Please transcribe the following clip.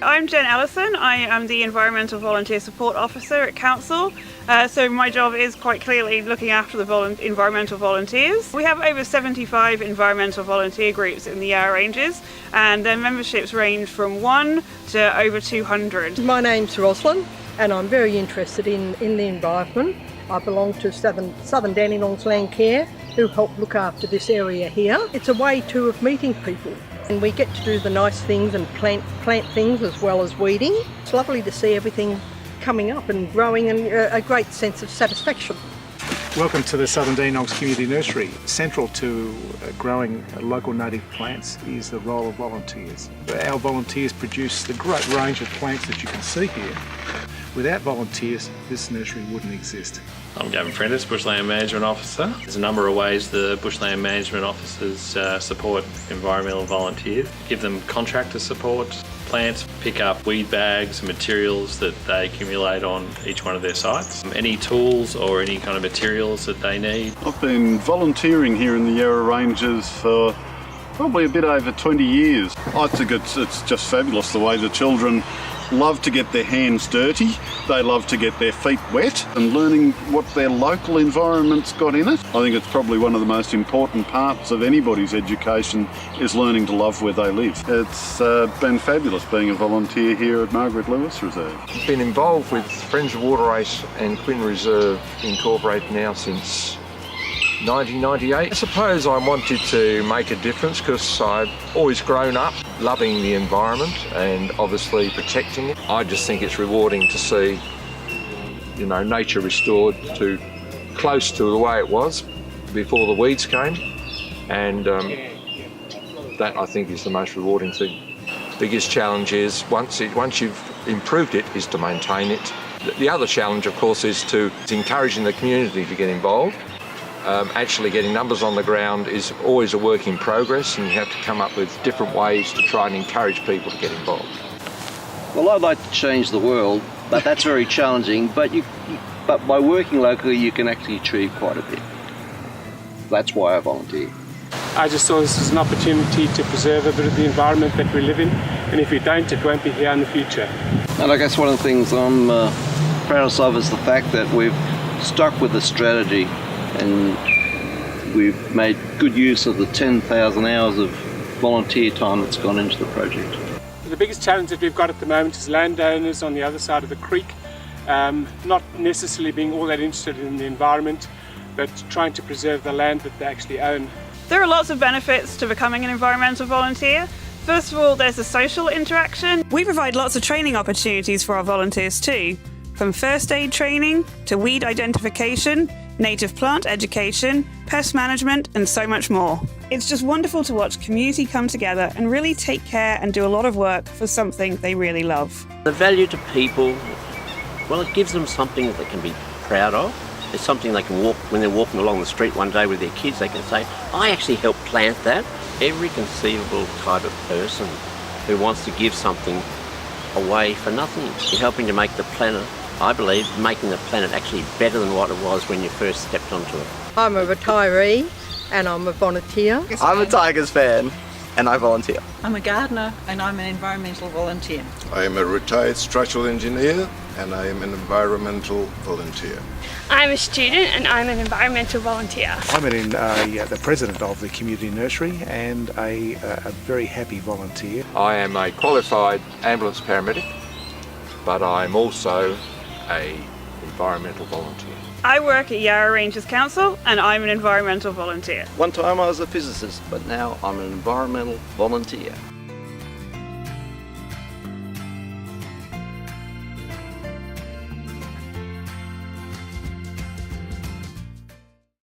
I'm Jen Ellison. I am the Environmental Volunteer Support Officer at Council. So my job is quite clearly looking after the environmental volunteers. We have over 75 environmental volunteer groups in the Yarra Ranges, and their memberships range from 1 to over 200. My name's Roslyn and I'm very interested in the environment. I belong to Southern Dandenong's Land Care, who help look after this area here. It's a way too of meeting people, and we get to do the nice things and plant things as well as weeding. It's lovely to see everything coming up and growing, and a great sense of satisfaction. Welcome to the Southern Dandenong's Community Nursery. Central to growing local native plants is the role of volunteers. Our volunteers produce the great range of plants that you can see here. Without volunteers, this nursery wouldn't exist. I'm Gavin Prentice, Bushland Management Officer. There's a number of ways the Bushland Management Officers support environmental volunteers. Give them contractor support, plant, pick up weed bags and materials that they accumulate on each one of their sites. Any tools or any kind of materials that they need. I've been volunteering here in the Yarra Ranges for probably a bit over 20 years. I think it's just fabulous the way the children love to get their hands dirty, they love to get their feet wet, and learning what their local environment's got in it. I think it's probably one of the most important parts of anybody's education is learning to love where they live. It's been fabulous being a volunteer here at Margaret Lewis Reserve. I've been involved with Friends of Waterace and Quinn Reserve Incorporated now since 1998. I suppose I wanted to make a difference because I've always grown up loving the environment and obviously protecting it. I just think it's rewarding to see, nature restored to close to the way it was before the weeds came, and that I think is the most rewarding thing. Biggest challenge is once you've improved it is to maintain it. The other challenge, of course, is encouraging the community to get involved. Actually getting numbers on the ground is always a work in progress, and you have to come up with different ways to try and encourage people to get involved. Well, I'd like to change the world, but that's very challenging. But by working locally, you can actually achieve quite a bit. That's why I volunteer. I just saw this as an opportunity to preserve a bit of the environment that we live in, and if we don't, it won't be here in the future. And I guess one of the things I'm proudest of is the fact that we've stuck with the strategy, and we've made good use of the 10,000 hours of volunteer time that's gone into the project. The biggest challenge that we've got at the moment is landowners on the other side of the creek, not necessarily being all that interested in the environment, but trying to preserve the land that they actually own. There are lots of benefits to becoming an environmental volunteer. First of all, there's the social interaction. We provide lots of training opportunities for our volunteers too, from first aid training to weed identification, native plant education, pest management, and so much more. It's just wonderful to watch community come together and really take care and do a lot of work for something they really love. The value to people, well, it gives them something that they can be proud of. It's something they can walk, when they're walking along the street one day with their kids, they can say, I actually helped plant that. Every conceivable type of person who wants to give something away for nothing, you're helping to make the planet, I believe, making the planet actually better than what it was when you first stepped onto it. I'm a retiree and I'm a volunteer. I'm a Tigers fan and I volunteer. I'm a gardener and I'm an environmental volunteer. I am a retired structural engineer and I am an environmental volunteer. I'm a student and I'm an environmental volunteer. I'm the president of the community nursery and a very happy volunteer. I am a qualified ambulance paramedic, but I'm also an environmental volunteer. I work at Yarra Ranges Council and I'm an environmental volunteer. One time I was a physicist, but now I'm an environmental volunteer.